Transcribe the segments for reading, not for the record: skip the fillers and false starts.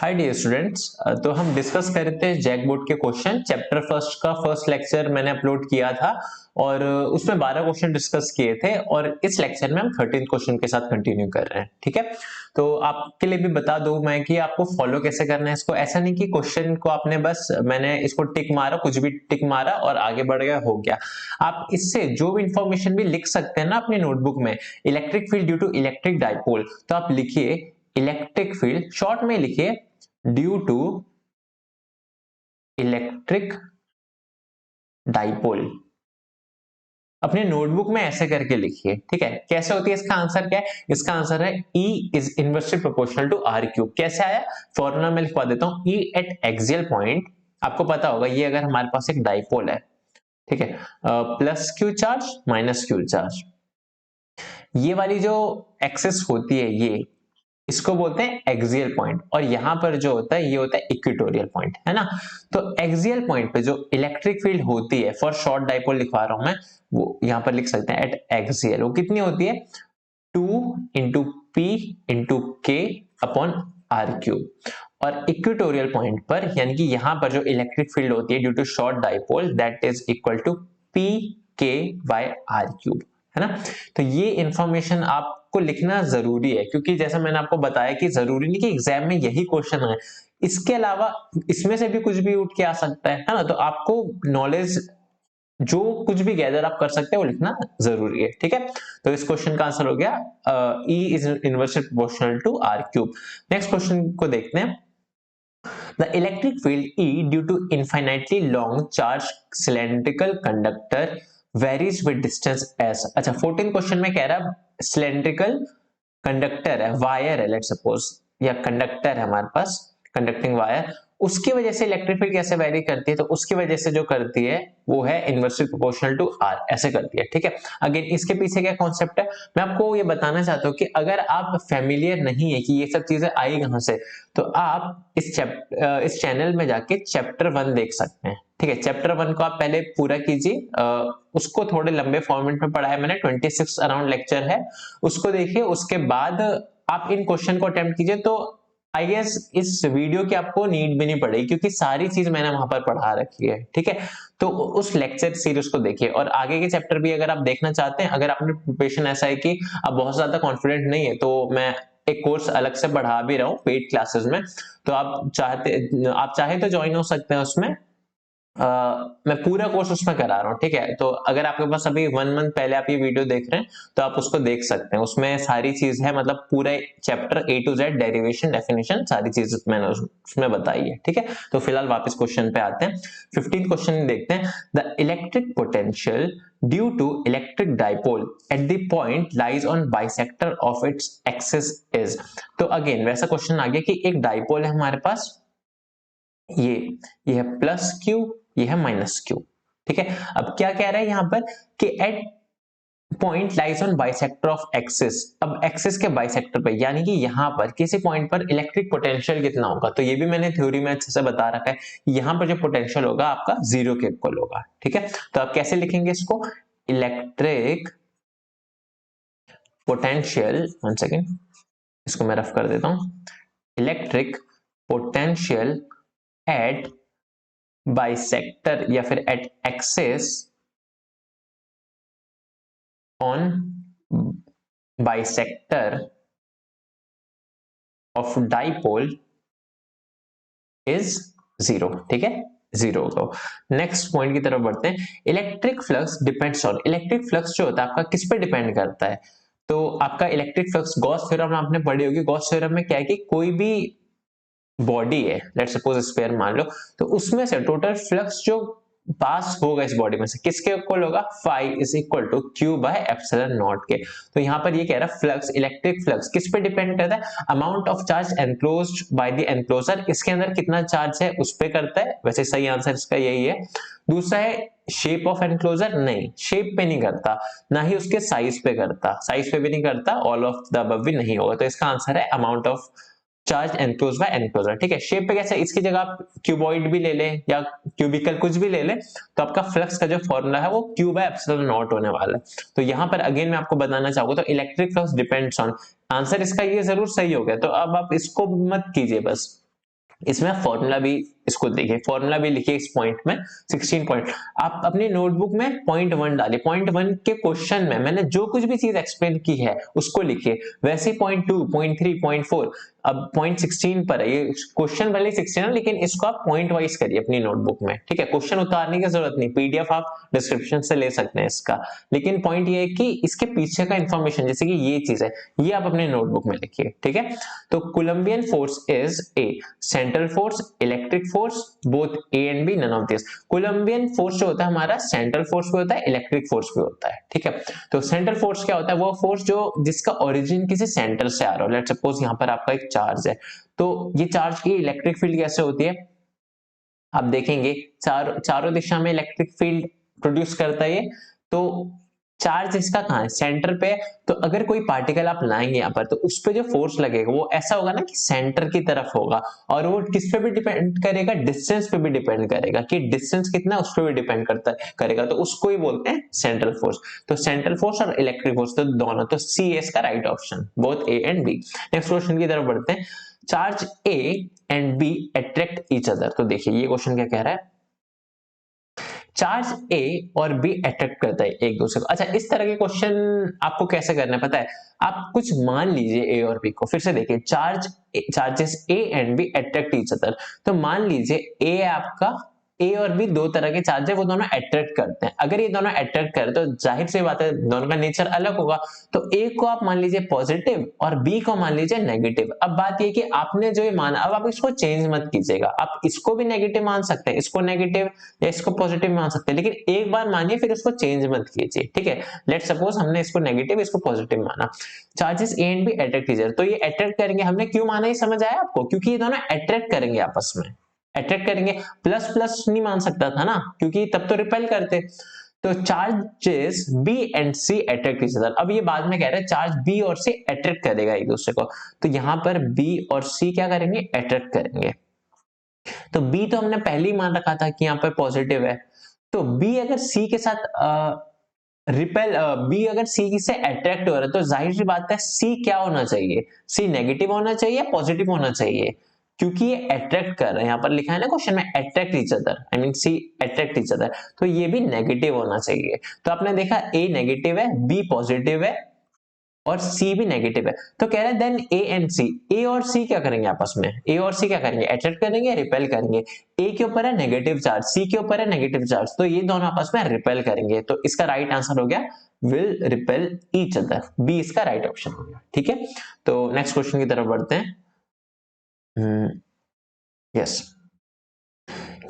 Hi dear students, तो हम discuss कर रहे थे जैकबोर्ड के क्वेश्चन। चैप्टर फर्स्ट का फर्स्ट लेक्चर मैंने अपलोड किया था और उसमें 12 क्वेश्चन डिस्कस किए थे और इस लेक्चर में हम 13 क्वेश्चन के साथ कंटिन्यू कर रहे हैं। ठीक है, तो आपके लिए भी बता दूं मैं कि आपको फॉलो कैसे करना है इसको। ऐसा नहीं कि क्वेश्चन को आपने बस मैंने इसको टिक मारा, कुछ भी टिक मारा और आगे बढ़ गया, हो गया। आप इससे जो भी इंफॉर्मेशन भी लिख सकते हैं ना अपनी नोटबुक में, electric field due to electric dipole, तो आप लिखिए इलेक्ट्रिक फील्ड, शॉर्ट में लिखिए ड्यू टू इलेक्ट्रिक डाइपोल। अपने नोटबुक में ऐसे करके लिखिए। ठीक है, कैसे होती है, इसका आंसर क्या है? इसका आंसर है E is inversely proportional to R cube. कैसे आया? फॉर्मूला मैं लिखवा देता हूं। E एट एक्सियल पॉइंट, आपको पता होगा ये अगर हमारे पास एक डाइपोल है, ठीक है, plus Q charge minus Q charge, ये वाली जो एक्सिस होती है ये, इसको बोलते हैं एक्सियल पॉइंट, और यहां पर जो होता है ये होता है इक्वेटोरियल पॉइंट, है ना। तो एक्सियल पॉइंट पे जो इलेक्ट्रिक फील्ड होती है, फॉर शॉर्ट डाइपोल लिखवा रहा हूं मैं, वो यहां पर लिख सकते हैं एट एक्सियल, वो कितनी होती है? 2 इंटू पी इंटू के अपॉन आर क्यूब। और इक्वेटोरियल पॉइंट पर, यानी कि यहां पर जो इलेक्ट्रिक फील्ड होती है due to short dipole, that is equal to P K by R cube, है ना। तो ये इंफॉर्मेशन आपको लिखना जरूरी है, क्योंकि जैसा मैंने आपको बताया कि जरूरी नहीं कि एग्जाम में यही क्वेश्चन है, इसके अलावा इसमें से भी कुछ भी उठ के आ सकता है ना। तो आपको नॉलेज जो कुछ भी गैदर आप कर सकते हैं वो लिखना जरूरी है। ठीक है, तो इस क्वेश्चन का आंसर हो गया E is inversely proportional to R cube. Next question को देखते हैं। The electric field E due to infinitely long charged cylindrical conductor varies with distance s। अच्छा, 14 क्वेश्चन में कह रहा है सिलेंड्रिकल कंडक्टर है, वायर है, लेट सपोज, या कंडक्टर है हमारे पास, कंडक्टिंग वायर, उसकी वजह से इलेक्ट्रिक फील्ड कैसे वैरी करती है? तो उसकी वजह से जो करती है वो है इनवर्सली प्रोपोर्शनल टू आर, ऐसे करती है। ठीक है, अगेन इसके पीछे क्या कॉन्सेप्ट है मैं आपको ये बताना चाहता हूँ कि अगर आप फेमिलियर नहीं है कि ये सब चीजें आई कहां से, तो आप इस चैनल में जाके चैप्टर 1 देख सकते हैं। ठीक है, चैप्टर 1 को आप पहले पूरा कीजिए, उसको थोड़े लंबे फॉर्मेट में पढ़ा है मैंने, 26 अराउंड लेक्चर है, उसको देखिए, उसके बाद आप इन क्वेश्चन को अटेम्प्ट कीजिए। तो आई गेस इस वीडियो की आपको नीड भी नहीं पड़ेगी, क्योंकि सारी चीज मैंने वहां पर पढ़ा रखी है। ठीक है, तो उस लेक्चर सीरीज को देखिए, और आगे के चैप्टर भी अगर आप देखना चाहते हैं, अगर आपने प्रिपरेशन ऐसा है कि आप बहुत ज्यादा कॉन्फिडेंट नहीं है, तो मैं एक कोर्स अलग से बढ़ा भी रहा हूँ पेड क्लासेस में, तो आप चाहे तो ज्वाइन हो सकते हैं उसमें। मैं पूरा कोर्स उसमें करा रहा हूँ। ठीक है, तो अगर आपके पास अभी 1 मंथ पहले आप ये वीडियो देख रहे हैं तो आप उसको देख सकते हैं, उसमें सारी चीज है, मतलब पूरा chapter A to Z, derivation, definition, सारी चीज मैंने उसमें बताई है। ठीक है, तो फिलहाल वापस क्वेश्चन पे आते हैं। 15 क्वेश्चन देखते हैं। The electric potential due to electric dipole at the point lies on bisector of its axis is. तो अगेन वैसा क्वेश्चन आ गया कि एक डाइपोल है हमारे पास, ये है प्लस क्यू, ये है माइनस क्यू। ठीक है, अब क्या कह रहा है यहां पर कि at point lies on bisector of axis. अब एक्सिस के बाइसेक्टर पे, यानी कि यहां पर किसी पॉइंट पर इलेक्ट्रिक पोटेंशियल कितना होगा, तो ये भी मैंने थ्योरी में अच्छे से बता रखा है। यहां पर जो पोटेंशियल होगा आपका 0 के इक्वल होगा। ठीक है, तो आप कैसे लिखेंगे इसको? इलेक्ट्रिक पोटेंशियल, वन सेकेंड, इसको मैं रफ कर देता हूं। इलेक्ट्रिक पोटेंशियल एट बाइसेक्टर या फिर at axis on bisector of dipole is 0। ठीक है, 0 को। नेक्स्ट पॉइंट की तरफ बढ़ते हैं। Electric flux depends on, electric flux जो होता है आपका किस पे डिपेंड करता है? तो आपका इलेक्ट्रिक फ्लक्स, गॉस थ्योरम आपने पढ़ी होगी। गॉस थ्योरम में क्या है कि कोई भी बॉडी है, लेट्स सपोज स्फीयर मान लो, तो उसमें से टोटल फ्लक्स जो पास होगा इस बॉडी में से किसके इक्वल होगा? Phi is equal to Q by epsilon naught K. तो यहां पर ये कह रहा है फ्लक्स, इलेक्ट्रिक फ्लक्स किस पे डिपेंड करता है? Amount of charge enclosed by the enclosure, इसके अंदर कितना चार्ज है उस पे करता है। वैसे सही आंसर इसका यही है। दूसरा है शेप ऑफ एनक्लोजर, नहीं, शेप पे नहीं करता, ना ही उसके साइज पे करता, साइज पे भी नहीं करता, ऑल ऑफ द अबव भी नहीं होगा। तो इसका आंसर है amount of charge enclose by enclosure. ठीक है, शेप पे कैसे, इसकी जगह आप क्यूबॉइड भी ले लें या क्यूबिकल कुछ भी ले लें, तो आपका फ्लक्स का जो फॉर्मूला है वो क्यू बाय एप्सिलॉन नॉट होने वाला है। तो यहां पर अगेन मैं आपको बताना चाहूंगा, तो electric flux depends on, answer इसका ये जरूर सही हो गया। तो अब आप इसको मत कीजिए बस, इसमें फॉर्मूला भी इसको देखिए, फॉर्मूला भी लिखिए इस पॉइंट में 16 पॉइंट। आप अपनी नोटबुक में पॉइंट 1 डालिए, पॉइंट 1 के क्वेश्चन में मैंने जो कुछ भी चीज एक्सप्लेन की है उसको लिखिए। वैसे ही पॉइंट 2, पॉइंट 3, पॉइंट 4 अब पॉइंट 16 पर है, ये क्वेश्चन भले 16 है लेकिन इसको आप पॉइंट वाइज करिए अपनी नोटबुक में, ठीक है। क्वेश्चन उतारने की जरूरत नहीं, पीडीएफ आप डिस्क्रिप्शन से ले सकते हैं इसका, लेकिन पॉइंट ये है कि इसके पीछे का इंफॉर्मेशन, जैसे कि ये चीज है, ये आप अपने नोटबुक में लिखिए, ठीक है। तो Coulombian force is a central force, electric force, both A and B, none of this. Coulombian force जो होता है हमारा सेंट्रल फोर्स भी होता है, इलेक्ट्रिक फोर्स भी होता है, ठीक है। तो सेंट्रल फोर्स क्या होता है, वो फोर्स जो जिसका ओरिजिन किसी सेंटर से आ रहा हो। लेट्स सपोज यहाँ पर आपका एक चार्ज है, तो ये चार्ज की इलेक्ट्रिक फील्ड कैसे होती है, आप देखेंगे चारों दिशा में इलेक्ट्रिक फील्ड प्रोड्यूस करता है ये। तो चार्ज इसका कहाँ है, सेंटर पे है। तो अगर कोई पार्टिकल आप लाएंगे यहाँ पर, तो उस पे जो फोर्स लगेगा वो ऐसा होगा ना कि सेंटर की तरफ होगा, और वो किस पे भी डिपेंड करेगा, डिस्टेंस पे भी डिपेंड करेगा, कि डिस्टेंस कितना उस पर भी डिपेंड करेगा। तो उसको ही बोलते हैं सेंट्रल फोर्स। तो सेंट्रल फोर्स और इलेक्ट्रिक फोर्स, तो दोनों, तो सी है इसका right option, both A and B. Next question की तरफ बढ़ते हैं। Charge A and B attract each other. तो देखिए ये क्वेश्चन क्या कह रहा है, चार्ज ए और बी अट्रैक्ट करता है एक दूसरे को। अच्छा, इस तरह के क्वेश्चन आपको कैसे करना है पता है, आप कुछ मान लीजिए ए और बी को, फिर से देखिए charges A and B attract each other. तो मान लीजिए ए आपका, ए और बी दो तरह के चार्ज है, वो दोनों अट्रैक्ट करते हैं। अगर ये दोनों अट्रैक्ट करे तो जाहिर सी बात है दोनों का नेचर अलग होगा। तो ए को आप मान लीजिए पॉजिटिव और बी को मान लीजिए नेगेटिव। अब बात ये कि आपने जो ये माना, अब आप इसको चेंज मत कीजिएगा, आप इसको भी नेगेटिव मान सकते हैं, इसको नेगेटिव या इसको पॉजिटिव मान सकते हैं, लेकिन एक बार मानिए फिर उसको चेंज मत कीजिए, ठीक है। लेट सपोज हमने इसको नेगेटिव, इसको पॉजिटिव माना। Charges A and B attract each other, तो ये अट्रैक्ट करेंगे, हमने क्यों माना ये समझ आया आपको, क्योंकि ये दोनों अट्रैक्ट करेंगे आपस में, अट्रैक्ट करेंगे। प्लस प्लस नहीं मान सकता था ना, क्योंकि तब तो रिपेल करते। तो charges B and C attract each other. अब ये बाद में कह रहे हैं चार्ज बी और सी अट्रैक्ट करेगा एक दूसरे को, तो यहां पर बी और सी क्या करेंगे, अट्रैक्ट करेंगे। तो बी तो हमने पहले ही मान रखा था कि यहाँ पर पॉजिटिव है, तो बी अगर सी के साथ रिपेल, बी अगर सी से अट्रैक्ट हो रहा है, तो जाहिर सी बात है सी क्या होना चाहिए, सी नेगेटिव होना चाहिए, पॉजिटिव होना चाहिए, क्योंकि ये अट्रैक्ट कर रहे हैं। यहाँ पर लिखा है ना क्वेश्चन में, attract each other, I mean C attract each other, तो ये भी नेगेटिव होना चाहिए। तो आपने देखा ए नेगेटिव है, बी पॉजिटिव है और सी भी नेगेटिव है। तो कह रहे हैं देन ए एंड सी, ए और सी क्या करेंगे आपस में, ए और सी क्या करेंगे, अट्रैक्ट करेंगे, रिपेल करेंगे। ए के ऊपर है नेगेटिव चार्ज, सी के ऊपर है नेगेटिव चार्ज, तो ये दोनों आपस में रिपेल करेंगे। तो इसका राइट आंसर हो गया will repel each other, B इसका राइट ऑप्शन हो गया, ठीक है। तो नेक्स्ट क्वेश्चन की तरफ बढ़ते हैं। यस,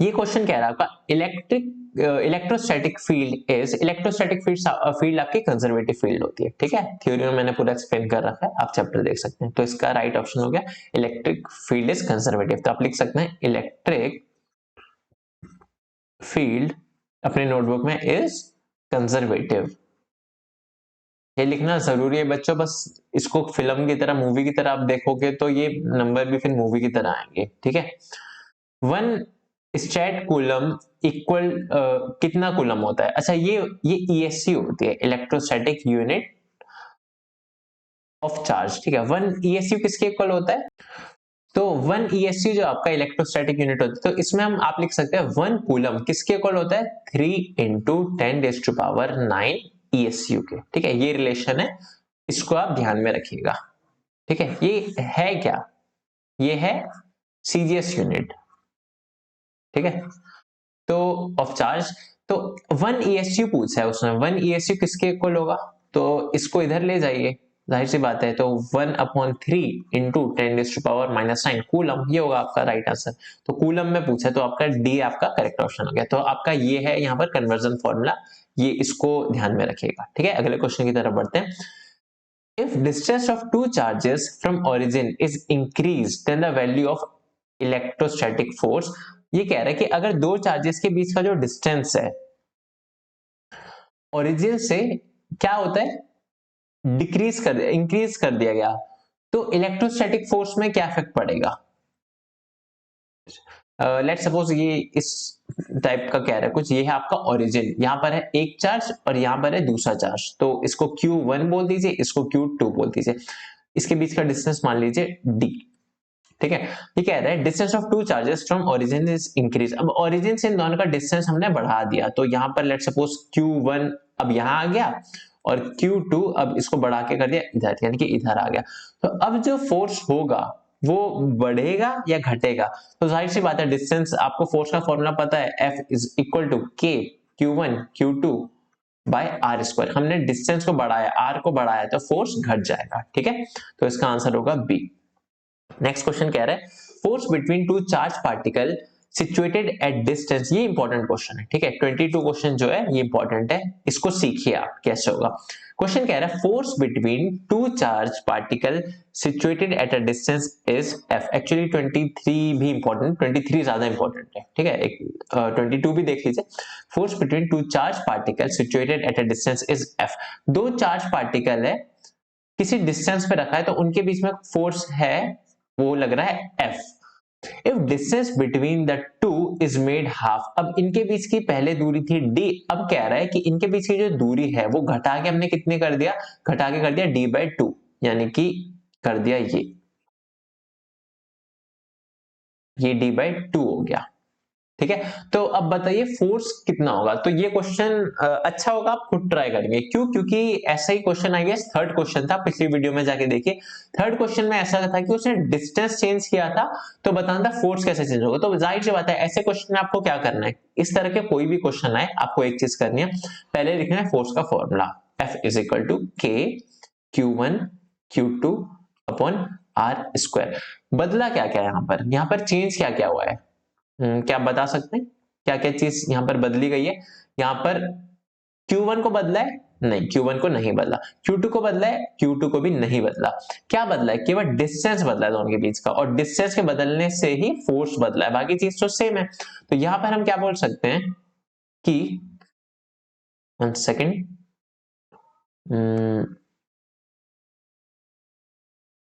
ये क्वेश्चन कह रहा है आपका electrostatic field is, electrostatic field आपकी कंजर्वेटिव फील्ड होती है, ठीक है। थ्योरी में मैंने पूरा एक्सप्लेन कर रखा है, आप चैप्टर देख सकते हैं। तो इसका राइट ऑप्शन हो गया इलेक्ट्रिक फील्ड इज कंजर्वेटिव। तो आप लिख सकते हैं इलेक्ट्रिक फील्ड अपने नोटबुक में इज कंजर्वेटिव। ये लिखना जरूरी है बच्चों, बस इसको फिल्म की तरह, मूवी की तरह आप देखोगे तो ये नंबर भी फिर मूवी की तरह आएंगे, ठीक है। 1 स्ट्रेट कूलम इक्वल कितना कूलम होता है, अच्छा ये ESC होती है, इलेक्ट्रोस्टैटिक यूनिट ऑफ चार्ज, ठीक है। 1 ESU किसके इक्वल होता है, तो 1 ESU जो आपका इलेक्ट्रोस्टैटिक यूनिट होता है, तो इसमें हम आप लिख सकते हैं 1 कूलम किसके इक्वल होता है, 3 × 10⁹ ESU के, ठीक है। ये रिलेशन है, इसको आप ध्यान में रखिएगा, ठीक है। ये है क्या, ये है CGS यूनिट, ठीक है। तो ऑफ चार्ज, तो 1 ESU पूछा है उसने, 1 ESU किसके इक्वल होगा, तो इसको इधर ले जाइए, जाहिर सी बात है। तो 1/3 × 10⁻⁹ कूलम, ये होगा आपका राइट आंसर। तो कूलम में पूछा, तो आपका डी आपका करेक्ट ऑप्शन हो गया। तो आपका ये है यहाँ पर कन्वर्जन फॉर्मूला, ये इसको ध्यान में रखिएगा, ठीक है। अगले क्वेश्चन की तरफ बढ़ते हैं। If distance of two charges from origin is increased, then the value of electrostatic force, ये कह रहा है कि अगर दो चार्जेस के बीच का जो डिस्टेंस है ओरिजिन से क्या होता है, इंक्रीज कर दिया गया, तो इलेक्ट्रोस्टैटिक फोर्स में क्या इफेक्ट पड़ेगा। लेट्स सपोज ये इस टाइप का कह रहा है कुछ, ये है आपका ओरिजिन, यहाँ पर है एक चार्ज और यहाँ पर है दूसरा चार्ज, तो इसको Q1 बोल दीजिए, इसको Q2 बोल दीजिए। इसके बीच का डिस्टेंस मान लीजिए D, ठीक है। ये कह रहा है distance of two charges from origin is increase. अब ओरिजिन से इन दोनों का डिस्टेंस हमने बढ़ा दिया, तो यहाँ पर लेट सपोज Q1 अब यहाँ आ गया और Q2 अब इसको बढ़ा के कर दिया इधर, यानी कि इधर आ गया। तो अब जो फोर्स होगा वो बढ़ेगा या घटेगा? तो जाहिर सी बात है, डिस्टेंस आपको फोर्स का फॉर्मूला पता है, F is equal to K Q1 Q2 by R square. हमने डिस्टेंस को बढ़ाया, आर को बढ़ाया, तो फोर्स घट जाएगा। ठीक है, तो इसका आंसर होगा बी। नेक्स्ट क्वेश्चन कह रहा है force between two charge particle situated at distance. ये इंपॉर्टेंट क्वेश्चन है, ठीक है। 22 क्वेश्चन जो है ये इंपॉर्टेंट है, इसको सीखिए आप कैसे होगा। क्वेश्चन कह रहा है force between two charge particle situated at a distance is F. Actually 23 भी इंपॉर्टेंट, 23 ज्यादा इंपॉर्टेंट है, ठीक है। 22 भी देख लीजिए। Force between two charge particle situated at a distance is F. दो चार्ज पार्टिकल है, किसी डिस्टेंस पे रखा है, तो उनके बीच में फोर्स है, वो लग रहा है F। If distance between the two is made half. अब इनके बीच की पहले दूरी थी D, अब कह रहा है कि इनके बीच की जो दूरी है वो घटा के हमने कितने कर दिया, घटा के कर दिया D/2, यानी कि कर दिया ये D/2 हो गया। ठीक है, तो अब बताइए फोर्स कितना होगा। तो ये क्वेश्चन अच्छा होगा, आप खुद ट्राई करेंगे। क्यों? क्योंकि ऐसा ही question I guess third question था, पिछली वीडियो में जाके देखिए। थर्ड क्वेश्चन में ऐसा था कि उसने डिस्टेंस चेंज किया था, तो बताना था फोर्स कैसे चेंज होगा। तो जाहिर सी बात है, ऐसे क्वेश्चन में आपको क्या करना है, इस तरह के कोई भी क्वेश्चन आए, आपको एक चीज करनी है, पहले लिखना है फोर्स का formula, F is equal to K Q1 Q2 upon R square. बदला क्या क्या यहाँ पर चेंज क्या क्या हुआ है? क्या आप बता सकते हैं क्या क्या चीज यहाँ पर बदली गई है? यहाँ पर Q1 को बदला है? नहीं, Q1 को नहीं बदला। Q2 को बदला है? Q2 को भी नहीं बदला। क्या बदला है? केवल डिस्टेंस बदला है दोनों के बीच का, और डिस्टेंस के बदलने से ही फोर्स बदला है, बाकी चीज तो सेम है। तो यहाँ पर हम क्या बोल सकते हैं कि 1 सेकेंड,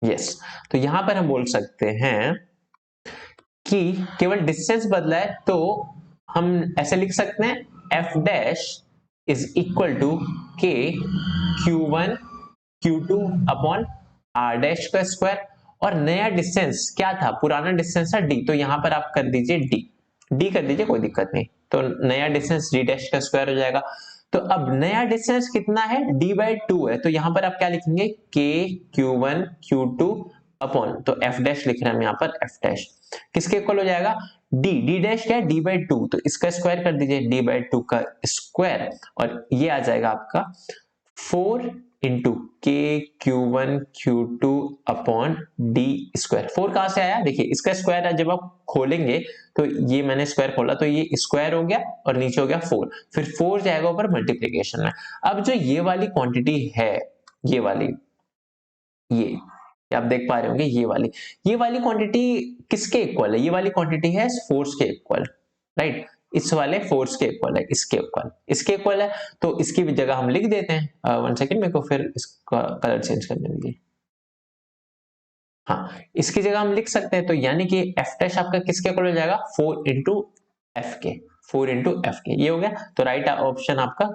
यस, तो यहां पर हम बोल सकते हैं कि केवल डिस्टेंस बदला है, तो हम ऐसे लिख सकते हैं F dash is equal to K Q1 Q2 upon R dash का स्क्वायर। और नया डिस्टेंस क्या था? पुराना डिस्टेंस था D, तो यहां पर आप कर दीजिए D कर दीजिए, कोई दिक्कत नहीं। तो नया डिस्टेंस D डैश का स्क्वायर हो जाएगा। तो अब नया डिस्टेंस कितना है? D/2 है, तो यहां पर आप क्या लिखेंगे? K Q1 Q2 अपॉन, तो F डैश लिख रहे हैं हम यहाँ पर, F डैश किसके इक्वल हो जाएगा? D डैश क्या है? D/2, तो इसका स्क्वायर कर दीजिए, D/2 का स्क्वायर, और ये आ जाएगा आपका 4 into K Q1 Q2 upon D square. 4 कहां से आया? देखिए इसका स्क्वायर है, जब आप खोलेंगे तो ये मैंने स्क्वायर खोला, तो ये स्क्वायर हो गया और नीचे हो गया 4, फिर 4 जाएगा ऊपर मल्टीप्लीकेशन में। अब जो ये वाली क्वांटिटी है, ये वाली, ये आप देख पा रहे होंगे, ये वाली क्वांटिटी किसके इक्वल है? ये वाली क्वांटिटी है फोर्स के इक्वल, राइट? इस वाले फोर्स के इक्वल है, इसके इक्वल है, तो इसकी भी जगह हम लिख देते हैं। 1 सेकेंड, मेरे को फिर इसका कलर चेंज करने दीजिए। हाँ, इसकी जगह हम लिख सकते हैं, तो यानी कि F डैश आपका किसके इक्वल हो जाएगा? 4 इंटू एफ के, 4 इंटू एफ के, ये हो गया। तो राइट ऑप्शन आपका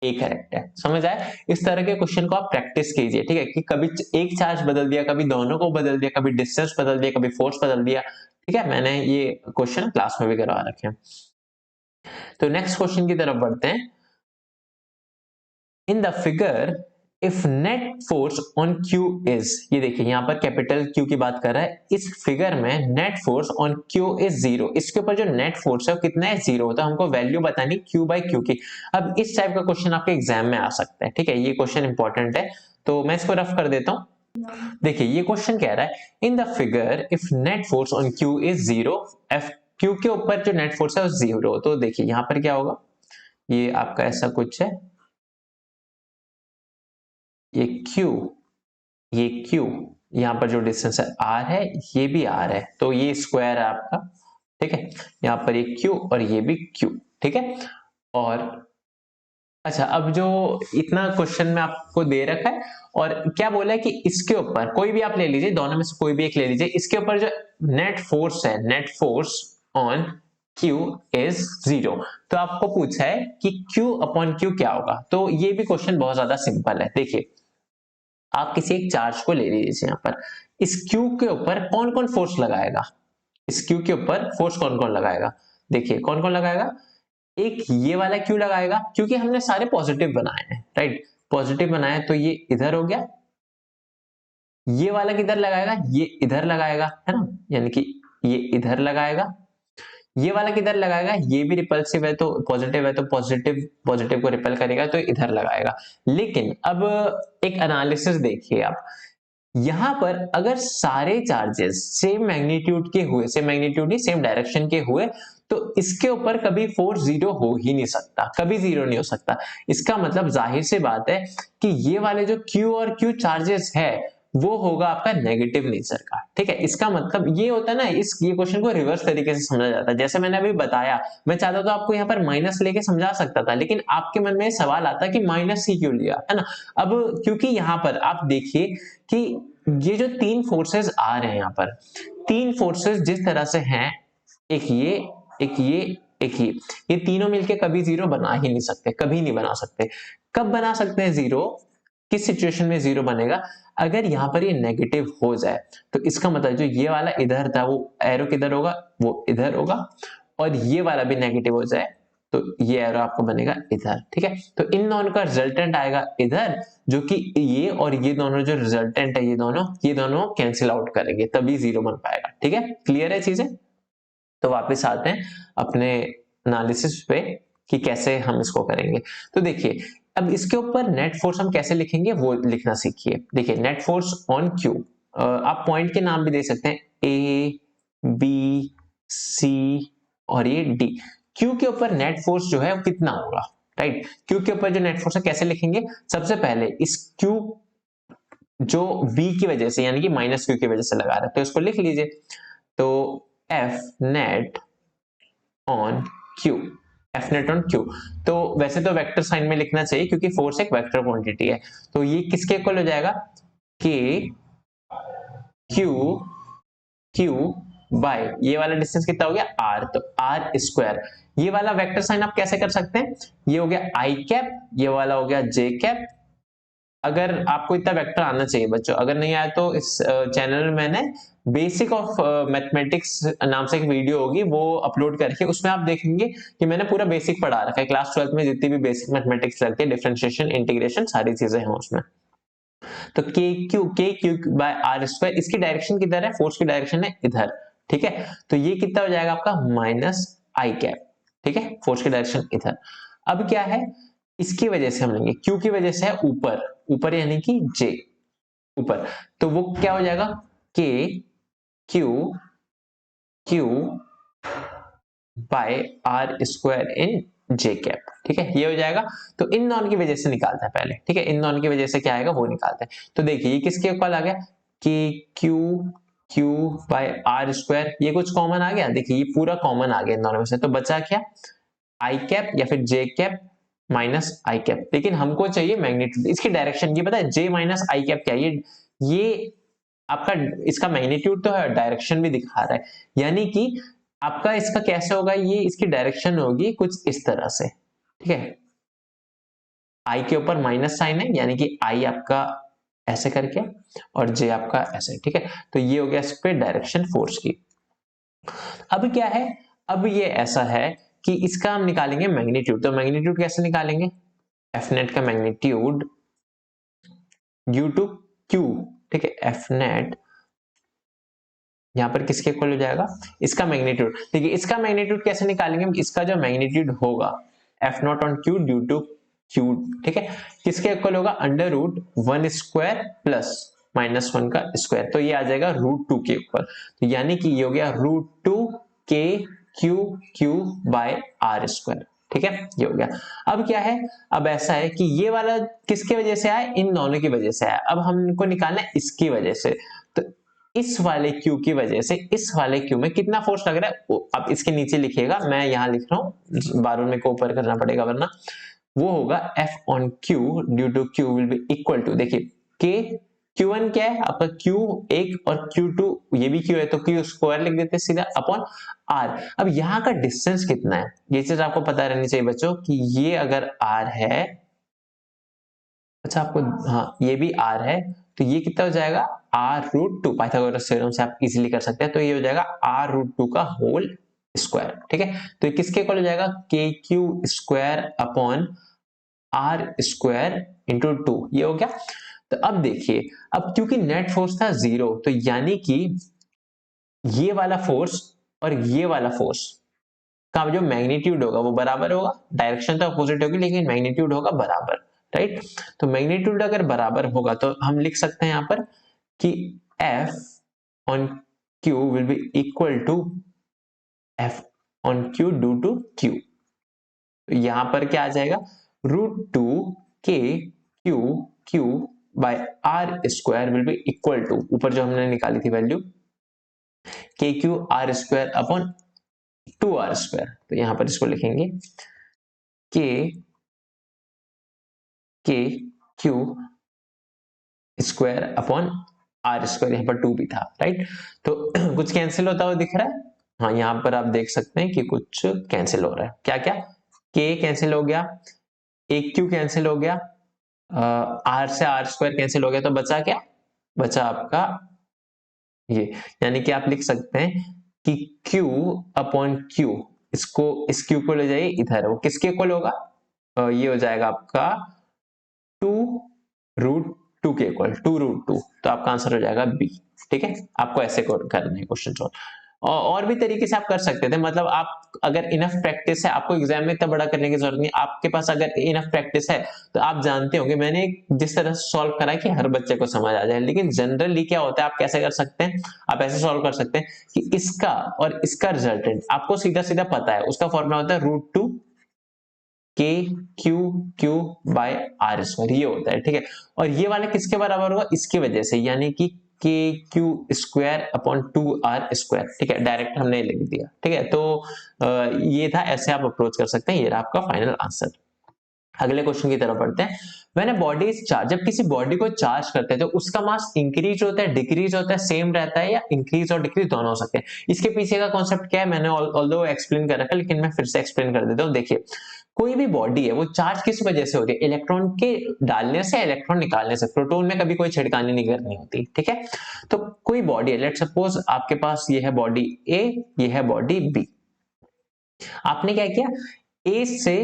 ए करेक्ट है। समझ आया? इस तरह के क्वेश्चन को आप प्रैक्टिस कीजिए, ठीक है, कि कभी एक चार्ज बदल दिया, कभी दोनों को बदल दिया, कभी डिस्टेंस बदल दिया, कभी फोर्स बदल दिया। ठीक है, मैंने ये क्वेश्चन क्लास में भी करवा रखे हैं। तो नेक्स्ट क्वेश्चन की तरफ बढ़ते हैं। In the figure if net force on Q is, ये देखिए यहाँ पर कैपिटल Q की बात कर रहा है। इस फिगर में net force on Q is 0, इसके ऊपर जो नेट फोर्स है वो कितना है? 0 होता है। हमको वैल्यू बतानी Q/Q की। अब इस टाइप का क्वेश्चन आपके एग्जाम में आ सकता है, ठीक है, ये क्वेश्चन इंपॉर्टेंट है, तो मैं इसको रफ कर देता हूं। देखिए ये क्वेश्चन कह रहा है in the figure if net force on Q is 0, F Q के ऊपर जो नेट फोर्स है वो 0। तो देखिए यहाँ पर क्या होगा, ये आपका ऐसा कुछ है, ये Q, यहाँ पर जो डिस्टेंस है R है, ये भी R है, तो ये स्क्वायर है आपका, ठीक है। यहाँ पर ये Q और ये भी Q, ठीक है। और अच्छा, अब जो इतना क्वेश्चन में आपको दे रखा है, और क्या बोला है कि इसके ऊपर कोई भी आप ले लीजिए, दोनों में से कोई भी एक ले लीजिए, इसके ऊपर जो नेट फोर्स है, net force on Q is 0। तो आपको पूछा है कि Q/Q क्या होगा। तो ये भी क्वेश्चन बहुत ज्यादा सिंपल है। देखिए आप किसी एक चार्ज को ले लीजिए, यहाँ पर इस क्यू के ऊपर कौन कौन फोर्स लगाएगा, इस क्यू के ऊपर फोर्स कौन कौन लगाएगा, देखिए कौन कौन लगाएगा। एक ये वाला क्यू लगाएगा, क्योंकि हमने सारे पॉजिटिव बनाए हैं, राइट, पॉजिटिव बनाए तो ये इधर हो गया। ये वाला किधर लगाएगा, ये इधर लगाएगा, है ना, यानी कि ये इधर लगाएगा। ये वाला किधर लगाएगा, ये भी रिपल्सिव है तो पॉजिटिव है, तो पॉजिटिव पॉजिटिव को रिपेल करेगा तो इधर लगाएगा। लेकिन अब एक एनालिसिस देखिए आप, यहां पर अगर सारे चार्जेस सेम मैग्नीट्यूड के हुए, सेम मैग्नीट्यूड नहीं सेम डायरेक्शन के हुए, तो इसके ऊपर कभी फोर्स जीरो हो ही नहीं सकता, कभी जीरो नहीं हो सकता। इसका मतलब जाहिर सी बात है कि ये वाले जो Q और Q चार्जेस है वो होगा आपका नेगेटिव नेचर का, ठीक है। इसका मतलब ये होता है ना, ये क्वेश्चन को रिवर्स तरीके से समझा जाता है, जैसे मैंने अभी बताया, मैं चाहता तो आपको यहाँ पर माइनस लेके समझा सकता था, लेकिन आपके मन में सवाल आता कि माइनस ही क्यों लिया, है ना। अब क्योंकि यहाँ पर आप देखिए कि ये जो तीन फोर्सेस आ रहे हैं, यहाँ पर तीन फोर्सेस जिस तरह से हैं, एक ये एक ये एक ये तीनों मिलके कभी जीरो बना ही नहीं सकते, कभी नहीं बना सकते। कब बना सकते हैं जीरो, किस सिचुएशन में जीरो बनेगा, अगर यहाँ पर ये नेगेटिव हो जाए, तो इसका मतलब जो ये वाला इधर था वो एरो किधर होगा, वो इधर होगा, और ये वाला भी नेगेटिव हो जाए तो ये एरो आपको बनेगा इधर, ठीक है। तो इन दोनों का रिजल्टेंट आएगा इधर, जो कि ये और ये दोनों जो रिजल्टेंट है, ये दोनों कैंसिल आउट करेंगे, तभी जीरो बन पाएगा, ठीक है। क्लियर है चीजें। तो वापस आते हैं अपने एनालिसिस पे कि कैसे हम इसको करेंगे। तो देखिए अब इसके ऊपर नेट फोर्स हम कैसे लिखेंगे वो लिखना सीखिए। देखिए नेट फोर्स ऑन क्यू, आप पॉइंट के नाम भी दे सकते हैं, ए बी सी और ये डी। क्यू के ऊपर नेट फोर्स जो है वो कितना होगा, राइट। क्यू के ऊपर जो नेट फोर्स है कैसे लिखेंगे, सबसे पहले इस क्यू जो V की वजह से यानी कि माइनस क्यू की वजह से लगा रहा है तो इसको लिख लीजिए। तो F net on Q, F net on Q, तो वैसे तो वेक्टर साइन में लिखना चाहिए क्योंकि फोर्स एक वेक्टर क्वांटिटी है, तो ये किसके इक्वल हो जाएगा, K Q Q बाय ये वाला डिस्टेंस कितना हो गया R, तो R स्क्वायर। ये वाला वेक्टर साइन आप कैसे कर सकते हैं, ये हो गया I कैप, ये वाला हो गया J कैप। अगर आपको इतना वेक्टर आना चाहिए बच्चों, अगर नहीं आया तो इस चैनल में मैंने बेसिक ऑफ मैथमेटिक्स नाम से एक वीडियो होगी, वो अपलोड करके उसमें आप देखेंगे कि मैंने पूरा बेसिक पढ़ा रखा है, क्लास 12 में जितनी भी बेसिक मैथमेटिक्स लगती है, डिफरेंशिएशन इंटीग्रेशन सारी चीजें हैं उसमें। तो के क्यू बाय आर स्क्वायर, इसकी डायरेक्शन किधर है, फोर्स की डायरेक्शन है इधर, ठीक है। तो ये कितना हो जाएगा आपका माइनस आई कैप, ठीक है, फोर्स की डायरेक्शन इधर। अब क्या है, इसकी वजह से हम लेंगे, क्यू की वजह से है ऊपर, ऊपर यानी कि जे ऊपर, तो वो क्या हो जाएगा, K Q Q by R square in J cap, ठीक है, ये हो जाएगा। तो इन दोनों की वजह से निकालते हैं पहले, ठीक है, इन दोनों की वजह से क्या आएगा वो निकालते हैं। तो देखिए ये किसके इक्वल आ गया, कि Q Q by R square, ये कुछ कॉमन आ गया, देखिए ये पूरा कॉमन आ गया इन दोनों में से, तो बचा क्या, आई कैप या फिर जे कैप माइनस आई कैप। लेकिन हमको चाहिए मैग्नीट्यूड, इसकी डायरेक्शन, ये पता है जे माइनस आई कैप क्या है, ये आपका इसका मैग्नीट्यूड तो है, डायरेक्शन भी दिखा रहा है, यानी कि आपका इसका कैसे होगा, ये इसकी डायरेक्शन होगी कुछ इस तरह से, ठीक है। आई के ऊपर माइनस साइन है यानी कि आई आपका ऐसे करके और जे आपका ऐसे, ठीक है। तो ये हो गया इस पे डायरेक्शन फोर्स की। अब क्या है, अब ये ऐसा है कि इसका हम निकालेंगे मैग्नीट्यूड, तो मैग्नीट्यूड कैसे निकालेंगे, एफ नेट का मैग्नीट्यूड ड्यू टू क्यू, ठीक है, एफ नेट यहां पर किसके इक्वल हो जाएगा, इसका मैग्नीट्यूड। देखिए इसका मैग्नीट्यूड कैसे निकालेंगे, इसका जो मैग्नीट्यूड होगा F naught on Q due to Q, ठीक है, किसके इक्वल होगा, अंडर रूट 1 स्क्वायर प्लस -1 का स्क्वायर, तो ये आ जाएगा √2 के ऊपर, तो यानी कि ये हो गया √2 K Q Q by R square, ठीक है, ये हो गया। अब क्या है, अब ऐसा है कि ये वाला किसकी वजह से आया, इन दोनों की वजह से आया, अब हमको निकालना है इसकी वजह से, तो इस वाले क्यू की वजह से इस वाले क्यू में कितना फोर्स लग रहा है, अब इसके नीचे लिखिएगा, मैं यहां लिख रहा हूं, बार-बार मेरे को ऊपर करना पड़ेगा वरना, वो होगा F on Q due to Q will be equal to, देखिए K Q1 क्या है आपका, Q1 और Q2 ये भी Q है तो Q स्क्वायर लिख देते हैं सीधा अपॉन R। अब यहाँ का डिस्टेंस कितना है, ये चीज आपको पता रहनी चाहिए बच्चों कि ये अगर R है, अच्छा आपको, हाँ ये भी R है, तो ये कितना हो जाएगा r√2, पाइथागोरस थ्योरम से आप इजीली कर सकते हैं, तो ये हो जाएगा r√2 का होल स्क्वायर। ठीक है, तो ये किसके इक्वल हो जाएगा, kq² अपॉन r² इंटू 2, ये हो गया। तो अब देखिए, अब क्योंकि नेट फोर्स था 0, तो यानी कि ये वाला फोर्स और ये वाला फोर्स का जो मैग्नीट्यूड होगा वो बराबर होगा, डायरेक्शन तो अपोजिट होगी लेकिन मैग्नीट्यूड होगा बराबर, राइट। तो मैग्नीट्यूड अगर बराबर होगा तो हम लिख सकते हैं यहां पर कि F on Q will be equal to F on Q due to Q। तो यहां पर क्या आ जाएगा, √2 k q q by r² will be equal to, ऊपर जो हमने निकाली थी value, kq r² upon 2r²। तो यहां पर इसको लिखेंगे k q square upon r², यहां पर 2 भी था, राइट। तो कुछ कैंसिल होता हुआ दिख रहा है, हाँ यहां पर आप देख सकते हैं कि कुछ कैंसिल हो रहा है। क्या क्या, k कैंसिल हो गया, एक q कैंसिल हो गया, r से r² कैंसिल हो गया, तो बचा क्या, बचा आपका ये, यानी कि आप लिख सकते हैं कि q अपॉन q, इसको इस q को ले जाइए इधर, वो किसके इक्वल होगा, ये हो जाएगा आपका 2√2 के इक्वल, 2√2। तो आपका आंसर हो जाएगा बी। ठीक है, आपको ऐसे करना है क्वेश्चन सॉल्व। और भी तरीके से आप कर सकते थे, मतलब आप अगर इनफ प्रैक्टिस है, आपको एग्जाम में इतना बड़ा करने की जरूरत नहीं, आपके पास अगर इनफ प्रैक्टिस है तो आप जानते होंगे मैंने जिस तरह से सॉल्व करा है कि हर बच्चे को समझ आ जाए। लेकिन जनरली क्या होता है, आप कैसे कर सकते हैं, आप ऐसे सॉल्व कर सकते हैं कि इसका और इसका रिजल्टेंट आपको सीधा सीधा पता है, उसका फॉर्मूला होता है √2 k q बाय r², ये होता है। ठीक है, और ये वाला किसके बराबर होगा, इसकी वजह से, यानी कि kq² अपॉन 2r²। ठीक है, डायरेक्ट हमने लिख दिया। ठीक है, तो ये था, ऐसे आप अप्रोच कर सकते हैं। ये रहा आपका फाइनल आंसर। अगले क्वेश्चन की तरफ बढ़ते हैं। When a body is charge, जब किसी बॉडी को चार्ज करते हैं तो उसका मास इंक्रीज होता है, डिक्रीज होता है, सेम रहता है, या इंक्रीज और डिक्रीज दोनों हो सकते हैं। इसके पीछे का कॉन्सेप्ट क्या है, मैंने ऑल्दो एक्सप्लेन कर रखा है, लेकिन मैं फिर से एक्सप्लेन कर देता हूँ। देखिए, कोई भी बॉडी है वो चार्ज किस वजह से होती है, इलेक्ट्रॉन के डालने से, इलेक्ट्रॉन निकालने से। प्रोटॉन में कभी कोई छिड़कानी नहीं करनी होती। ठीक है, तो कोई बॉडी है, लेट्स सपोज आपके पास ये है बॉडी ए, ये है बॉडी बी। आपने क्या किया, ए से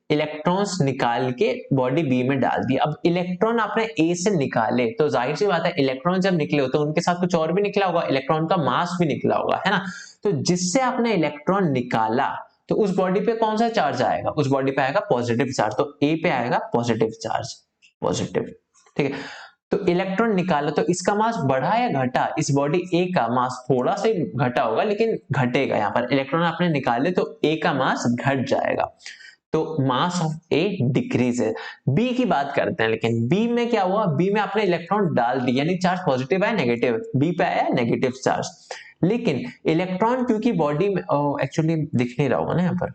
इलेक्ट्रॉन्स निकाल के बॉडी बी में डाल दिया। अब इलेक्ट्रॉन आपने ए से निकाले तो जाहिर सी बात है, इलेक्ट्रॉन जब निकले हो तो उनके साथ कुछ और भी निकला होगा, इलेक्ट्रॉन का मास भी निकला होगा, है ना। तो जिससे आपने इलेक्ट्रॉन निकाला तो उस बॉडी पे कौन सा चार्ज आएगा, उस बॉडी पे आएगा पॉजिटिव चार्ज। तो ए पे आएगा पॉजिटिव चार्ज, पॉजिटिव। ठीक है, तो इलेक्ट्रॉन निकाला तो इसका मास बढ़ा या घटा, इस बॉडी ए का मास थोड़ा सा घटा होगा, लेकिन घटेगा। यहाँ पर इलेक्ट्रॉन आपने निकाले तो ए का मास घट जाएगा, तो मास ऑफ ए डिक्रीज है। बी की बात करते हैं, लेकिन बी में क्या हुआ, बी में आपने इलेक्ट्रॉन डाल दिया, यानी चार्ज पॉजिटिव है नेगेटिव, बी पे आया नेगेटिव चार्ज। लेकिन इलेक्ट्रॉन क्योंकि बॉडी में एक्चुअली दिख नहीं रहा होगा ना यहाँ पर,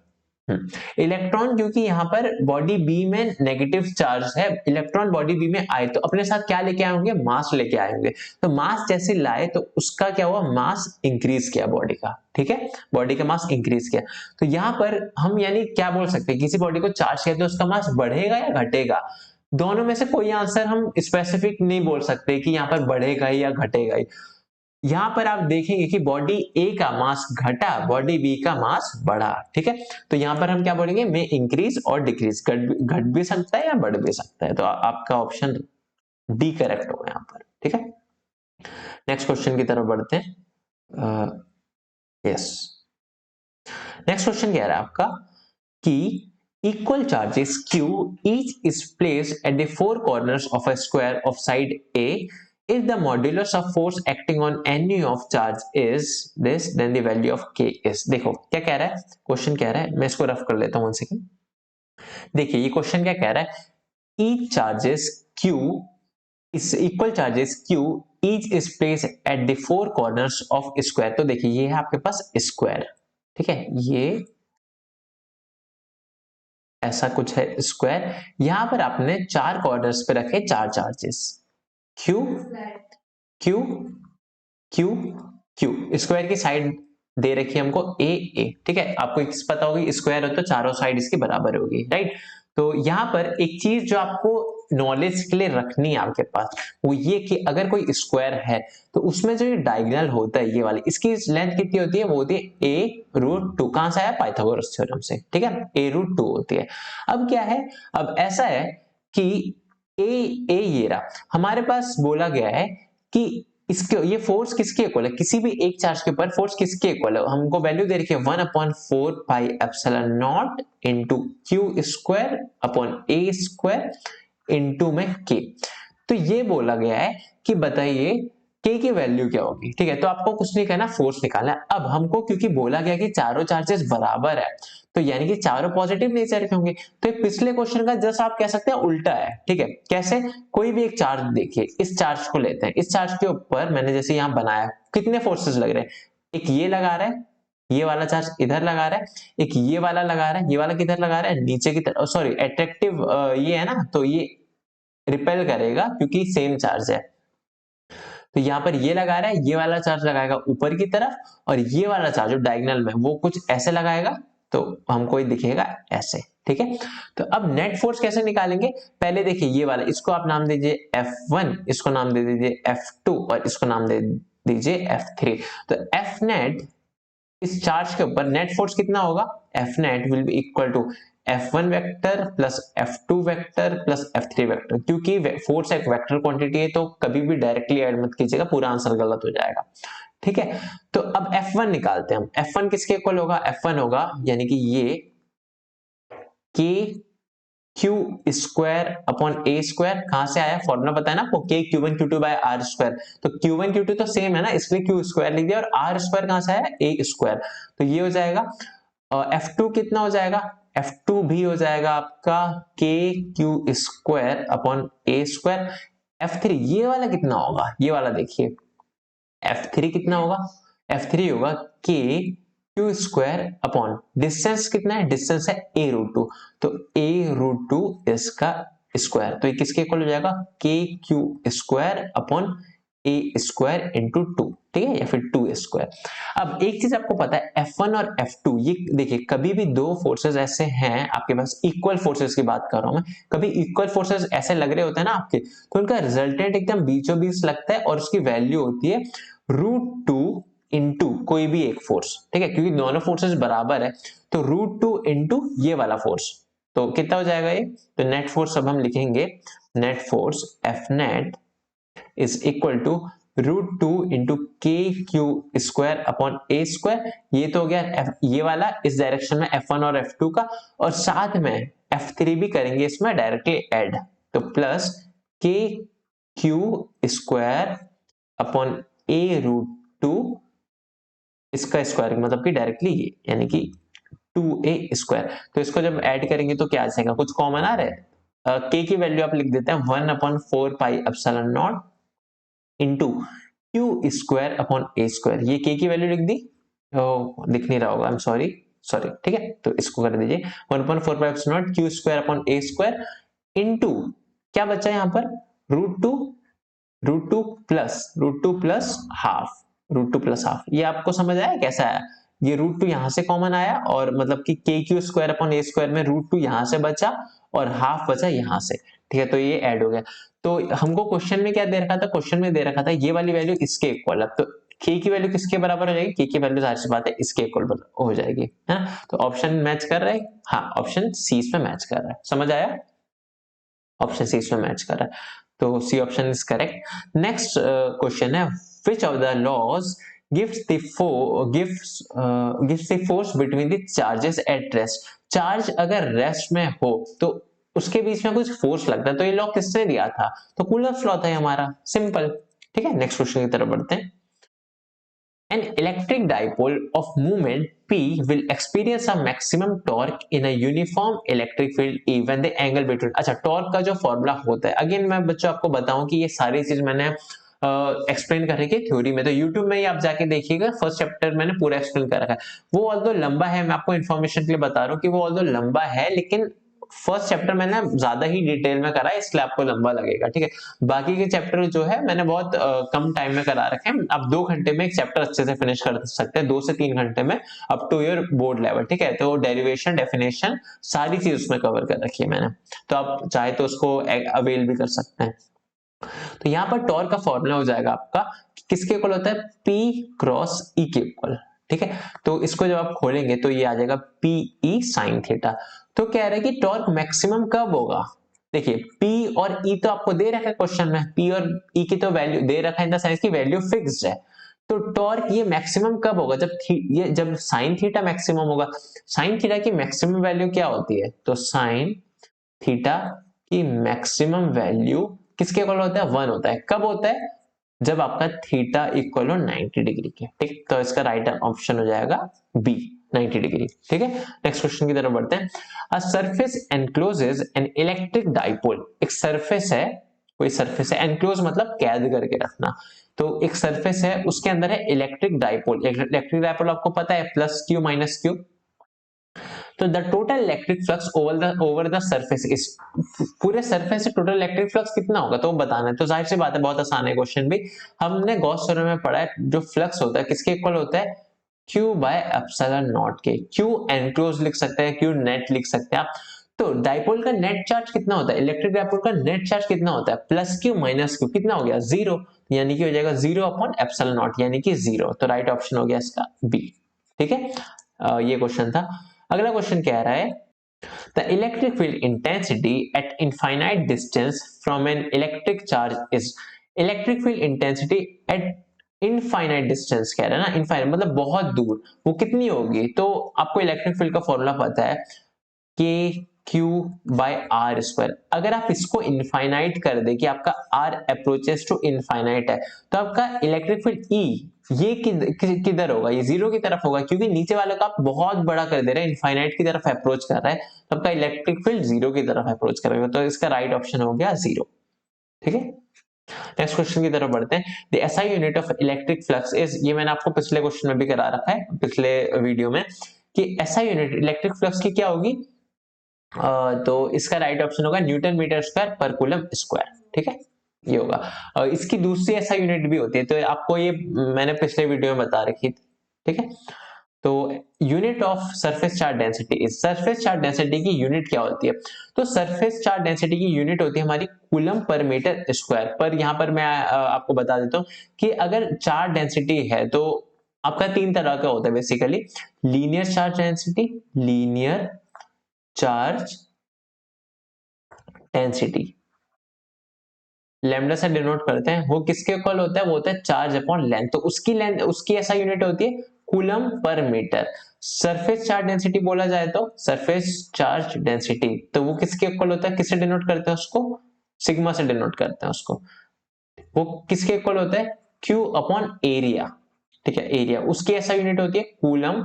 इलेक्ट्रॉन क्योंकि यहाँ पर बॉडी बी में नेगेटिव चार्ज है, इलेक्ट्रॉन बॉडी बी में आए तो अपने साथ क्या लेके आएंगे, मास लेके आएंगे। तो मास जैसे लाए तो उसका क्या हुआ, मास इंक्रीज किया बॉडी का। ठीक है, बॉडी का मास इंक्रीज किया। तो यहाँ पर हम यानी क्या बोल सकते हैं, किसी बॉडी को चार्ज किया तो उसका मास बढ़ेगा या घटेगा। दोनों में से कोई आंसर हम स्पेसिफिक नहीं बोल सकते कि यहाँ पर बढ़ेगा या घटेगा। यहां पर आप देखेंगे कि बॉडी ए का मास घटा, बॉडी बी का मास बढ़ा। ठीक है, तो यहां पर हम क्या बोलेंगे, में इंक्रीज और डिक्रीज, घट भी सकता है या बढ़ भी सकता है। तो आपका ऑप्शन डी करेक्ट होगा यहां पर। ठीक है, नेक्स्ट क्वेश्चन की तरफ बढ़ते हैं। यस, नेक्स्ट क्वेश्चन कह रहा है आपका कि equal charges q each is placed at the four corners of a square of side A. If the modulus of force acting on any of charge is this, then the value of k is। देखो क्या कह रहा है, question कह रहा है, मैं इसको रफ कर लेता हूं 1 सेकंड। देखिए ये क्वेश्चन क्या कह रहा है, each charges q is equal charges q each is placed at the four corners of square। तो देखिए ये है आपके पास स्क्वायर, ठीक है, ये ऐसा कुछ है स्क्वायर। यहां पर आपने 4 कॉर्नर्स पे रखे 4 charges, Q Q Q Q। Square की साइड दे रखी है हमको A A। ठीक है, आपको एक पता होगी स्क्वायर हो तो चारों साइड इसकी बराबर होगी, राइट। तो यहां पर एक चीज जो आपको नॉलेज के लिए रखनी है आपके पास वो ये कि अगर कोई स्क्वायर है तो उसमें जो ये डायगोनल होता है ये वाली, इसकी लेंथ कितनी होती है, वो होती है a√2। कहां से आया, पाइथागोरस थ्योरम से, ठीक है, a√2 होती है। अब क्या है, अब ऐसा है कि ए ये रहा, हमारे पास बोला गया है कि इसके ये फोर्स किसके इक्वल है, किसी भी एक चार्ज के ऊपर फोर्स किसके इक्वल है, हमको वैल्यू दे रखी है 1/4 pi epsilon not into Q square upon A square into में के। तो ये बोला गया है कि बताइए के की वैल्यू क्या होगी, ठीक है। तो आपको कुछ नहीं करना, फोर्स निकालना है। अब हमको क्योंकि बोला गया कि चारों चार्जेस बराबर है, तो यानी कि चारों पॉजिटिव नेचर के होंगे, तो पिछले क्वेश्चन का जस्ट आप कह सकते हैं उल्टा है, ठीक है। कैसे, कोई भी एक चार्ज देखिए, इस चार्ज को लेते हैं, इस चार्ज के ऊपर मैंने जैसे यहाँ बनाया, कितने फोर्सेस लग रहे हैं, एक ये लगा रहा है, ये वाला चार्ज इधर लगा रहा है, एक ये वाला लगा रहा है, ये वाला किधर लगा रहा है, नीचे की तरफ, सॉरी अट्रैक्टिव ये है ना, तो ये रिपेल करेगा क्योंकि सेम चार्ज है। तो यहाँ पर ये लगा रहा है, ये वाला चार्ज लगाएगा ऊपर की तरफ, और ये वाला चार्ज जो डायगोनल में वो कुछ ऐसे लगाएगा, तो हमको ये दिखेगा ऐसे, ठीक है। तो अब नेट फोर्स कैसे निकालेंगे, पहले देखिए ये वाला, इसको आप नाम दीजिए F1, इसको नाम दे दीजिए F2 और इसको नाम दे दीजिए F3। तो F नेट, इस चार्ज के ऊपर नेट फोर्स कितना होगा, F net will be equal to F1 vector plus F2 vector plus F3 vector. क्योंकि फोर्स एक वेक्टर क्वांटिटी है तो कभी भी डायरेक्टली ऐड मत कीजिएगा, पूरा आंसर गलत हो जाएगा, ठीक है। तो अब F1 निकालते हैं हम, F1 किसके इक्वल होगा, F1 होगा यानी कि ये K Q square upon A square, कहां से आया, फॉर्मूला पता है ना आपको, के Q1 Q2 by R square. तो Q1 Q2 तो सेम है ना, इसलिए क्यू स्क्वायर लिख दिया, और आर स्क्वायर कहां से आया, ए स्क्वायर। तो ये हो जाएगा, F2 कितना हो जाएगा, F2 भी हो जाएगा आपका के Q square upon A square. F3 ये वाला कितना होगा, ये वाला देखिए, F3 कितना होगा, F3 होगा के क्यू स्क्वायर अपॉन डिस्टेंस कितना है, डिस्टेंस है a√2, तो a√2 इसका स्क्वायर, तो ये किसके इक्वल हो जाएगा, K Q square upon A square into 2, ठीक है, या फिर 2 स्क्वायर। अब एक चीज आपको पता है, F1 और F2 ये देखिए, कभी भी दो फोर्सेस ऐसे हैं आपके पास, इक्वल फोर्सेस की बात कर रहा हूं मैं, कभी इक्वल फोर्सेस ऐसे लग रहे होते हैं ना आपके, तो उनका रिजल्टेंट एकदम बीचों बीच लगता है, और उसकी वैल्यू होती है √2 इंटू कोई भी एक फोर्स, ठीक है, क्योंकि दोनों फोर्सेस बराबर है, तो √2 इंटू ये वाला फोर्स, तो कितना हो जाएगा ये, तो नेट फोर्स अब हम लिखेंगे, net force F net is equal to √2 into K Q square upon A square. ये तो हो गया ये वाला इस डायरेक्शन में F1 और F2 का, और साथ में F3 भी करेंगे इसमें डायरेक्टली ऐड, तो प्लस के क्यू स्क्वायर अपॉन a√2 इसका स्क्वायर, मतलब कि डायरेक्टली ये, यानी कि 2a स्क्वायर। तो इसको जब ऐड करेंगे तो क्या आ जाएगा, कुछ कॉमन आ रहा है, के की वैल्यू आप लिख देते हैं 1/4 pi epsilon not into Q square upon A square. ये के की वैल्यू लिख दी, दिख नहीं रहा होगा, आई एम सॉरी, ठीक है, तो इसको कर दीजिए 1/4 pi epsilon not Q square upon A square into क्या बचा यहाँ पर, √2 प्लस हाफ। ये आपको समझ आया कैसा आया, ये √2 यहां से कॉमन आया, और मतलब कि के Q square upon A square में √2 यहां से बचा और हाफ बचा यहां से, ठीक है, तो ये ऐड हो गया। तो हमको क्वेश्चन में क्या दे रखा था, क्वेश्चन में दे रखा था ये वाली वैल्यू इसके इक्वल है, तो के की वैल्यू किसके बराबर हो जाएगी, के की वैल्यू जाहिर सी बात है इसके इक्वल हो जाएगी, है ना। तो ऑप्शन मैच कर रहा है, हाँ ऑप्शन सी इसमें मैच कर रहा है, समझ आया, ऑप्शन सी इसमें मैच कर रहा है, तो C option is correct. Next question है, which of the laws gives the force between the charges at rest। Charge अगर रेस्ट में हो तो उसके बीच में कुछ फोर्स लगता है, तो ये लॉ किसने दिया था, तो कूलर्स लॉ था हमारा, सिंपल, ठीक है। नेक्स्ट क्वेश्चन की तरफ बढ़ते हैं। An electric dipole of moment P will experience a maximum torque in a uniform electric field E when the angle between। अच्छा, टॉर्क का जो फॉर्मूला होता है, अगेन मैं बच्चों आपको बताऊं कि ये सारी चीज मैंने एक्सप्लेन कर रखी है थ्योरी में, तो यूट्यूब में ही आप जाके देखिएगा, फर्स्ट चैप्टर मैंने पूरा एक्सप्लेन कर रखा है। वो ऑल्दो लंबा है, मैं आपको इन्फॉर्मेशन के लिए बता रहा हूँ कि वो ऑल्दो लंबा है, लेकिन फर्स्ट चैप्टर मैंने ज्यादा ही डिटेल में करा है, इसलिए आपको लंबा लगेगा, ठीक है। बाकी के चैप्टर जो है मैंने बहुत कम टाइम में करा रखे हैं। आप 2 घंटे में एक चैप्टर अच्छे से फिनिश कर सकते हैं, 2 से 3 घंटे में, up to your board level, ठीक है। तो डेरिवेशन, डेफिनेशन, सारी चीज उसमें कवर कर रखी है मैंने, तो आप चाहे तो उसको अवेल भी कर सकते हैं। तो यहाँ पर टॉर्क का फॉर्मूला हो जाएगा आपका, किसके इक्वल होता है, P क्रॉस E के इक्वल, ठीक है। तो इसको जब आप खोलेंगे तो ये आ जाएगा PE साइन थीटा। तो कह रहे हैं कि टॉर्क मैक्सिमम कब होगा। देखिए P और E तो आपको दे रखा है क्वेश्चन में, P और E की तो वैल्यू दे रखा है, इन द सेंस की वैल्यू फिक्स्ड है। तो टॉर्क ये मैक्सिमम कब होगा, जब साइन थीटा मैक्सिमम होगा। साइन थीटा की मैक्सिमम वैल्यू क्या होती है, तो साइन थीटा की मैक्सिमम वैल्यू किसके इक्वल होता है, 1 होता है। कब होता है, जब आपका थीटा इक्वल हो 90 डिग्री के, ठीक। तो इसका राइट ऑप्शन हो जाएगा बी, 90 डिग्री, ठीक है। नेक्स्ट क्वेश्चन की तरफ बढ़ते हैं। A surface encloses an electric dipole. एक सरफेस है, कोई सरफेस है, एनक्लोज मतलब कैद करके रखना। तो एक सरफेस है, उसके अंदर है इलेक्ट्रिक डाइपोल। इलेक्ट्रिक डाइपोल आपको पता है प्लस क्यू माइनस क्यू। तो the total electric flux over the surface is, पूरे सरफेस से टोटल इलेक्ट्रिक फ्लक्स कितना होगा तो बताना है। तो जाहिर सी बात है, बहुत आसान है क्वेश्चन भी। हमने गॉस थ्योरम में पढ़ा है, जो फ्लक्स होता है किसके इक्वल होता है, Q बाय एप्सिलॉन नॉट के। Q एनक्लोज लिख सकते हैं, Q नेट लिख सकते हैं आप। तो डाइपोल का नेट चार्ज कितना होता है, इलेक्ट्रिक डाइपोल का नेट चार्ज कितना होता है, प्लस क्यू माइनस क्यू, कितना हो गया, 0, यानी कि हो जाएगा 0 अपॉन एप्सिलॉन नॉट, यानी कि 0। तो राइट ऑप्शन हो गया इसका बी, ठीक है। ये क्वेश्चन था। अगला क्वेश्चन कह रहा है, the electric field intensity at infinite distance from an electric charge is, electric field intensity at infinite distance कह रहा है ना, infinite मतलब बहुत दूर, वो कितनी होगी। तो आपको इलेक्ट्रिक फील्ड का फॉर्मूला पता है, के क्यू बाय आर स्क्वायर। अगर आप इसको इनफाइनाइट कर दे कि आपका आर अप्रोचेस टू इनफाइनाइट है, तो आपका इलेक्ट्रिक फील्ड ई ये किधर होगा, ये 0 की तरफ होगा, क्योंकि नीचे वाले को आप बहुत बड़ा कर दे रहे हैं, इनफाइनाइट की तरफ अप्रोच कर रहा है, तो आपका इलेक्ट्रिक फील्ड 0 की तरफ अप्रोच करेगा। तो इसका राइट ऑप्शन हो गया 0, ठीक है। नेक्स्ट क्वेश्चन की तरफ बढ़ते हैं। The SI unit of electric flux is, ये मैंने आपको पिछले क्वेश्चन में भी करा रखा है, पिछले वीडियो में, कि एसआई यूनिट इलेक्ट्रिक फ्लक्स की क्या होगी। तो इसका राइट ऑप्शन होगा न्यूटन मीटर स्क्वायर पर कूलम स्क्वायर, ठीक है, ये होगा। इसकी दूसरी ऐसा यूनिट भी होती है, तो आपको ये मैंने पिछले वीडियो में बता रखी थी, ठीक है। तो unit of surface charge density is, surface charge density की यूनिट क्या होती है, तो सरफेस चार्ज डेंसिटी की यूनिट होती है हमारी कूलम पर मीटर स्क्वायर। पर यहां पर मैं आपको बता देता हूं कि अगर चार्ज डेंसिटी है तो आपका 3 तरह का होता है basically, linear charge density, linear charge density, lambda से डिनोट करते हैं, वो किसके इक्वल होता है, वो होता है चार्ज अपॉन लेंथ। तो उसकी लेंथ, उसकी ऐसा यूनिट होती है कूलम पर मीटर। सरफेस चार्ज डेंसिटी बोला जाए तो सरफेस चार्ज डेंसिटी, तो वो किसके इक्वल होता है, किससे डिनोट करते हैं उसको, सिग्मा से डिनोट करते हैं उसको। वो किसके इक्वल होता है, क्यू अपॉन एरिया, ठीक है, एरिया, उसकी ऐसा यूनिट होती है कूलम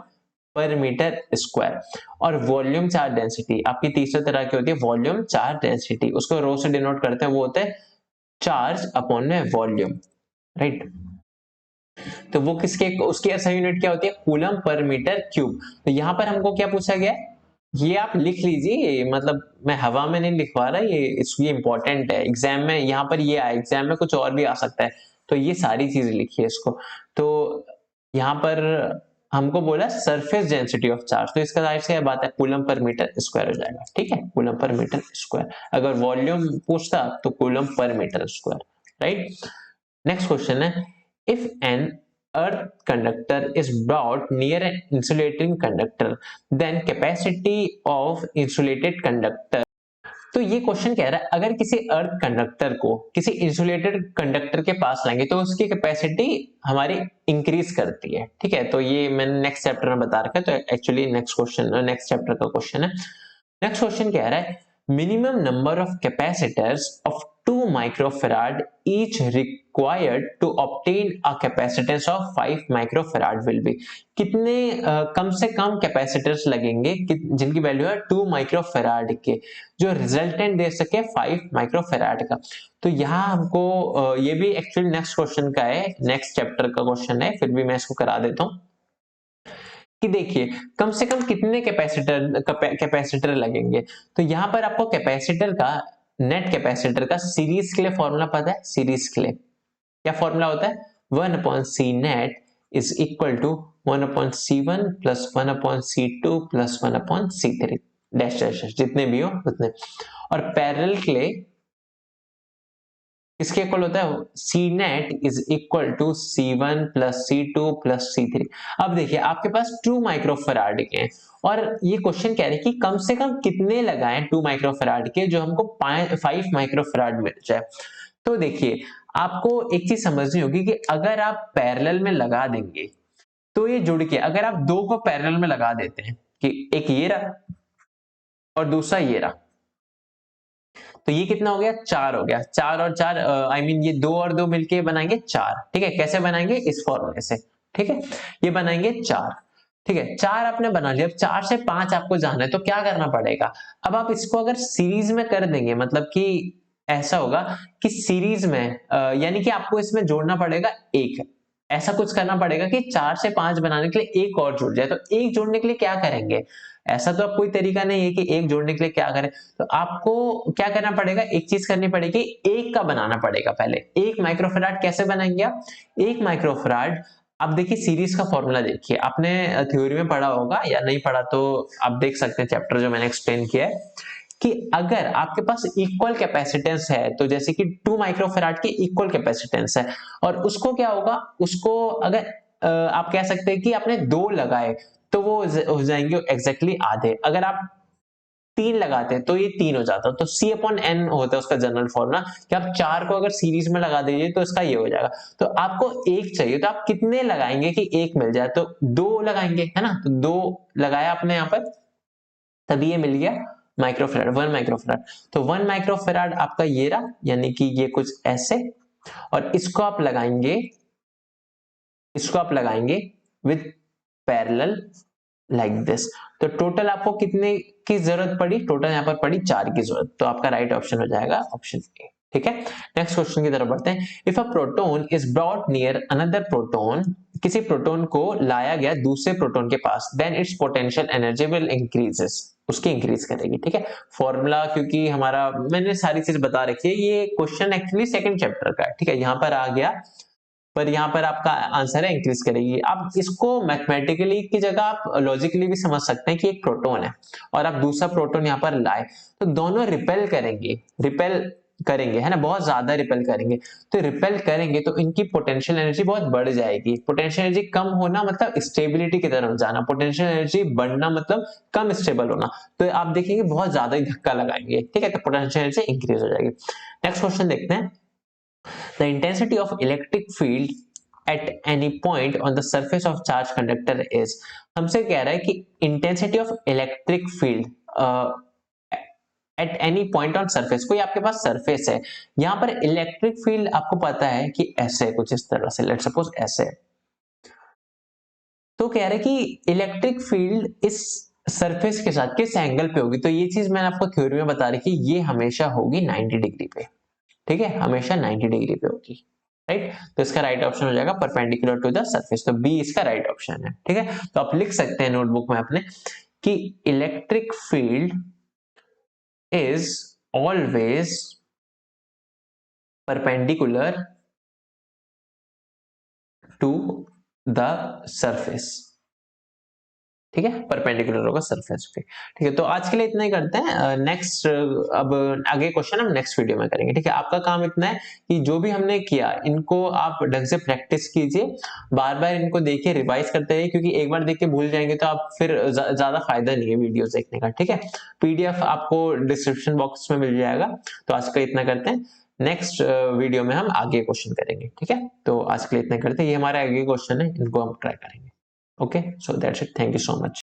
पर मीटर स्क्वायर। और वॉल्यूम चार्ज डेंसिटी आपकी तीसरे तरह की होती है, वॉल्यूम चार्ज डेंसिटी, उसको रो से डिनोट करते हैं, वो होता है चार्ज अपॉन में वॉल्यूम, राइट। तो वो किसके, उसकी ऐसा यूनिट क्या होती है, कूलम पर मीटर क्यूब। तो यहां पर हमको क्या पूछा गया है, ये आप लिख लीजिए, मतलब मैं हवा में नहीं लिखवा रहा, ये इंपॉर्टेंट है एग्जाम में, यहाँ पर ये आया, एग्जाम में कुछ और भी आ सकता है, तो ये सारी चीजें लिखिए इसको। तो यहाँ पर हमको बोला सरफेस डेंसिटी ऑफ चार्ज, तो इसका जाहिर सी बात है कूलम पर मीटर स्क्वायर हो जाएगा, ठीक है, कूलम पर मीटर स्क्वायर। अगर वॉल्यूम पूछता तो कूलम पर metre square, right. Next question है, if an earth conductor is brought near an insulating conductor, then capacity of insulated conductor। तो ये क्वेश्चन कह रहा है, अगर किसी अर्थ कंडक्टर को किसी इंसुलेटेड कंडक्टर के पास लाएंगे तो उसकी कैपेसिटी हमारी इंक्रीज करती है, ठीक है। तो ये मैंने नेक्स्ट चैप्टर में बता रखा है, तो actually next question next chapter का क्वेश्चन है। नेक्स्ट क्वेश्चन कह रहा है, minimum number of capacitors of 2 microfarad each required to obtain a capacitance of 5 microfarad will be. कितने कम से कम कैपेसिटर्स लगेंगे जिनकी वैल्यू है 2 माइक्रोफैराड के, जो रिजल्टेंट दे सके 5 माइक्रोफैराड का। तो यहाँ हमको ये भी एक्चुअली नेक्स्ट क्वेश्चन का है, नेक्स्ट चैप्टर का क्वेश्चन है, फिर भी मैं इसको करा देता हूँ। कि देखिए कम से कम कितने कैपेसिटर लगेंगे। तो यहां पर आपको कैपेसिटर का, नेट कैपेसिटर का सीरीज के लिए फॉर्मूला पता है। सीरीज के लिए क्या फॉर्मूला होता है, 1/c net is equal to 1/c1 plus 1/c2 plus 1/c3 dash dash जितने भी हो उतने। और पैरेलल के लिए किसके इक्वल होता है, C net is equal to C1 plus C2 plus C3। अब देखिए आपके पास 2 माइक्रोफराड के हैं और ये क्वेश्चन कह रहे हैं कि कम से कम कितने लगाएं 2 माइक्रोफराड के जो हमको 5 माइक्रोफराड मिल जाए। तो देखिए आपको एक चीज समझनी होगी कि अगर आप पैरेलल में लगा देंगे तो ये जुड़ के, अगर आप दो को पैरेलल में लगा देते हैं कि एक ये रहा और दूसरा ये रहा, तो ये कितना हो गया, 4 हो गया। 4 और 4 आई मीन ये 2 और 2 मिलके बनाएंगे 4। ठीक है, कैसे बनाएंगे, इस फॉर्मूले से। ठीक है, ये बनाएंगे 4। ठीक है, 4 आपने बना लिया। अब 4 से 5 आपको जाना है तो क्या करना पड़ेगा, अब आप इसको अगर सीरीज में कर देंगे, मतलब कि ऐसा होगा कि सीरीज में यानी कि आपको इसमें जोड़ना पड़ेगा एक, ऐसा कुछ करना पड़ेगा कि 4 से 5 बनाने के लिए एक और जुड़ जाए। तो एक जोड़ने के लिए क्या करेंगे, ऐसा तो अब कोई तरीका नहीं है कि एक जोड़ने के लिए क्या करें। तो आपको क्या करना पड़ेगा, एक चीज करनी पड़ेगी, एक का बनाना पड़ेगा पहले। एक माइक्रोफराड कैसे बनाएंगे आप, एक माइक्रोफराड, अब देखिए सीरीज का फॉर्मूला देखिए, आपने थ्योरी में पढ़ा होगा या नहीं पढ़ा तो आप देख सकते हैं चैप्टर जो मैंने एक्सप्लेन किया है, कि अगर आपके पास इक्वल कैपेसिटेंस है, तो जैसे कि 2 माइक्रोफराड की इक्वल कैपेसिटेंस है, और उसको क्या होगा, उसको अगर आप कह सकते हैं कि आपने 2 लगाए तो वो हो जाएंगे एग्जैक्टली आधे। अगर आप 3 लगाते हैं तो ये 3 हो जाता है। तो C/N होता है उसका जनरल फॉर्मूला, कि आप 4 को अगर सीरीज में लगा दीजिए तो इसका ये हो जाएगा। तो आपको एक चाहिए तो आप कितने लगाएंगे कि एक मिल जाए, तो 2 लगाएंगे, है ना। तो 2 लगाया आपने यहाँ पर, तभी ये मिल गया माइक्रोफराड, 1 माइक्रोफराड। तो 1 माइक्रोफराड आपका ये रहा, यानी कि ये कुछ ऐसे, और इसको आप लगाएंगे विद पैरेलल लाइक दिस। तो टोटल आपको कितने की जरूरत पड़ी, टोटल यहाँ पर पड़ी 4 की जरूरत। तो आपका राइट ऑप्शन हो जाएगा ऑप्शन ए। ठीक है, नेक्स्ट क्वेश्चन की तरफ बढ़ते हैं। If a proton is brought near another proton, किसी प्रोटॉन को लाया गया दूसरे प्रोटॉन के पास, then its potential energy will increases, उसकी इंक्रीज करेगी। ठीक है, फॉर्मूला क्योंकि हमारा मैंने सारी चीज बता रखी है, ये क्वेश्चन एक्चुअली सेकंड चैप्टर का है। ठीक है, यहाँ पर आ गया, पर यहाँ पर आपका आंसर है इंक्रीज करेगी। आप इसको मैथमेटिकली की जगह आप लॉजिकली भी समझ सकते हैं कि एक प्रोटॉन है और आप दूसरा प्रोटॉन यहाँ पर लाए, तो दोनों रिपेल करेंगे, है ना, बहुत ज्यादा रिपेल करेंगे। तो रिपेल करेंगे तो इनकी पोटेंशियल एनर्जी बहुत बढ़ जाएगी। पोटेंशियल एनर्जी कम होना मतलब स्टेबिलिटी की तरफ जाना, पोटेंशियल एनर्जी बढ़ना मतलब कम स्टेबल होना। तो आप देखेंगे बहुत ज्यादा ही धक्का लगाएंगे। ठीक है, तो पोटेंशियल एनर्जी इंक्रीज हो जाएगी। नेक्स्ट क्वेश्चन देखते हैं। The intensity of electric field at any point on the surface of charge conductor is, हमसे कह रहा है कि intensity of electric field at any point on surface, कोई आपके पास surface है, यहाँ पर electric field आपको पता है कि ऐसे कुछ इस तरह से, let's suppose ऐसे, तो कह रहे हैं कि इलेक्ट्रिक फील्ड इस सरफेस के साथ किस एंगल पे होगी। तो ये चीज मैंने आपको थ्योरी में बता रखी, ये हमेशा होगी 90 डिग्री पे। ठीक है, हमेशा 90 डिग्री पे होगी। राइट, तो इसका राइट ऑप्शन हो जाएगा परपेंडिकुलर टू द सरफेस। तो बी इसका राइट ऑप्शन है। ठीक है, तो आप लिख सकते हैं नोटबुक में अपने कि electric field is always perpendicular to the surface. ठीक है, परपेंडिकुलर होगा सरफेस पे। ठीक है, तो आज के लिए इतना ही करते हैं। नेक्स्ट अब आगे क्वेश्चन हम नेक्स्ट वीडियो में करेंगे। ठीक है, आपका काम इतना है कि जो भी हमने किया इनको आप ढंग से प्रैक्टिस कीजिए, बार बार इनको देखिए, रिवाइज करते रहिए, क्योंकि एक बार देख के भूल जाएंगे तो आप फिर ज्यादा फायदा नहीं है वीडियोस देखने का। ठीक है, पीडीएफ आपको डिस्क्रिप्शन बॉक्स में मिल जाएगा। तो आज का इतना करते हैं, नेक्स्ट वीडियो में हम आगे क्वेश्चन करेंगे। ठीक है, तो आज के लिए इतना करते हैं, ये हमारे आगे क्वेश्चन है, इनको हम ट्राई करेंगे। Okay, so that's it. Thank you so much.